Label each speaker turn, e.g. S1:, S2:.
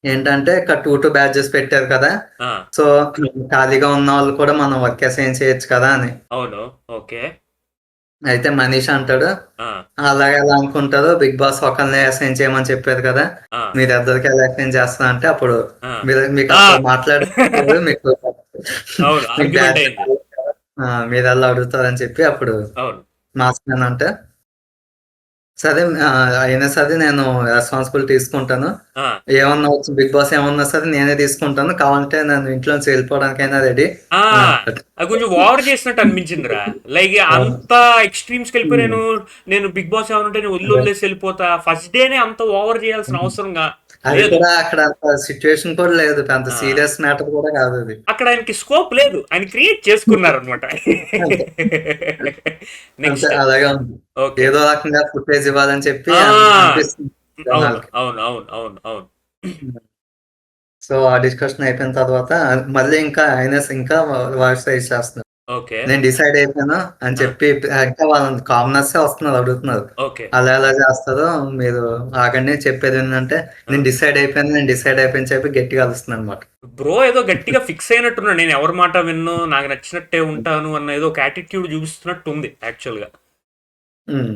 S1: ఏంటంటే ఇక్కడ 2 బ్యాచెస్ పెట్టారు కదా!
S2: ఆ!
S1: సో, ఖాళీగా ఉన్నవాళ్ళు కూడా మనం వర్క్ అసైన్ చేయొచ్చు కదా! అని.
S2: అవును. ఓకే.
S1: అయితే మనీష్ అంటాడు,
S2: ఆ!
S1: అలాగెలా అనుకుంటారు? బిగ్ బాస్ ఒకళ్ళనే అసైన్ చేయమని చెప్పారు కదా!
S2: ఆ!
S1: మీరిద్దరికి ఎలా అసైన్ చేస్తున్నారు అంటే అప్పుడు
S2: ఆ! ఆ!
S1: మీకసలు మాట్లాడలేదు మీకు
S2: అవును.
S1: మీకు
S2: ఆర్గ్యుమెంట్
S1: బ్యాచ్
S2: అయింది.
S1: మీరెలా అడుగుతారని చెప్పి అప్పుడు
S2: అవును.
S1: మాస్టర్ అంటే సరే అయినా సరే నేను రెస్పాన్సిబిలిటీ తీసుకుంటాను.
S2: ఆ!
S1: ఏమన్నా వచ్చి బిగ్ బాస్ ఏమన్నా సరే నేనే తీసుకుంటాను. కావాలంటే నన్ను ఇంట్లోంచి వెళ్ళిపోవడానికైనా రెడీ
S2: ఆ!
S1: అని అంటాడు.
S2: అది కొంచెం ఓవర్ చేసినట్టు అనిపించిందిరా. లైక్
S1: అవును.
S2: అంత ఎక్స్‌ట్రీమ్స్‌కెళ్ళిపోయి
S1: హ్మ్.
S2: నేను 'బిగ్ బాస్' ఏమన్నా ఉంటే నేను
S1: అదే.
S2: వదిలేసి వెళ్ళిపోతా. ఫస్ట్ డేనే అంత ఓవర్ చేయాల్సిన
S1: హ్మ్.
S2: అవసరంగా
S1: అది
S2: లేదు.
S1: కూడా అక్కడ అంత సిట్యుయేషన్ కూడా లేదు. అంత
S2: ఆ!
S1: సీరియస్ మ్యాటర్ కూడా కాదది.
S2: అక్కడ ఆయనకి స్కోప్ లేదు. ఆయన క్రియేట్ చేసుకున్నారనమాట.
S1: అంతే. అంతే
S2: నెక్స్ట్.
S1: అలాగే ఉంది.
S2: ఓకే.
S1: ఏదో రకంగా ఫుటేజ్ ఇవ్వాలని చెప్పి
S2: ఆ!
S1: అనిపిస్తుంది
S2: అవును.
S1: జనాలకి.
S2: అవును. అవును. అవును. అవును.
S1: హ్మ్. సో, ఆ డిస్కషన్ అయిపోయిన తర్వాత మళ్ళీ ఇంకా ఇంకా వాయిస్ రైజ్ చేస్తున్నారు.
S2: ఓకే.
S1: నేను డిసైడ్ అయిపోయాను అని
S2: ఆ!
S1: చెప్పి ఇంకా వాళ్ళని కామనర్సే వస్తున్నారు అడుగుతున్నారు.
S2: ఓకే.
S1: అలా ఎలా చేస్తారో మీరు ఆగండి చెప్పేదేంటంటే
S2: ఆ!
S1: నేను డిసైడ్ అయిపోయాను అని చెప్పి గట్టిగా అరుస్తున్నానన్నమాట.
S2: బ్రో ఏదో గట్టిగా ఫిక్స్ అయినట్టున్నాడు. నేను ఎవరి మాట వినను. నాకు నచ్చినట్టే ఉంటాను అన్న ఏదో ఒక యాటిట్యూడ్ చూపిస్తున్నట్టుంది యాక్చువల్‌గా.
S1: హ్మ్.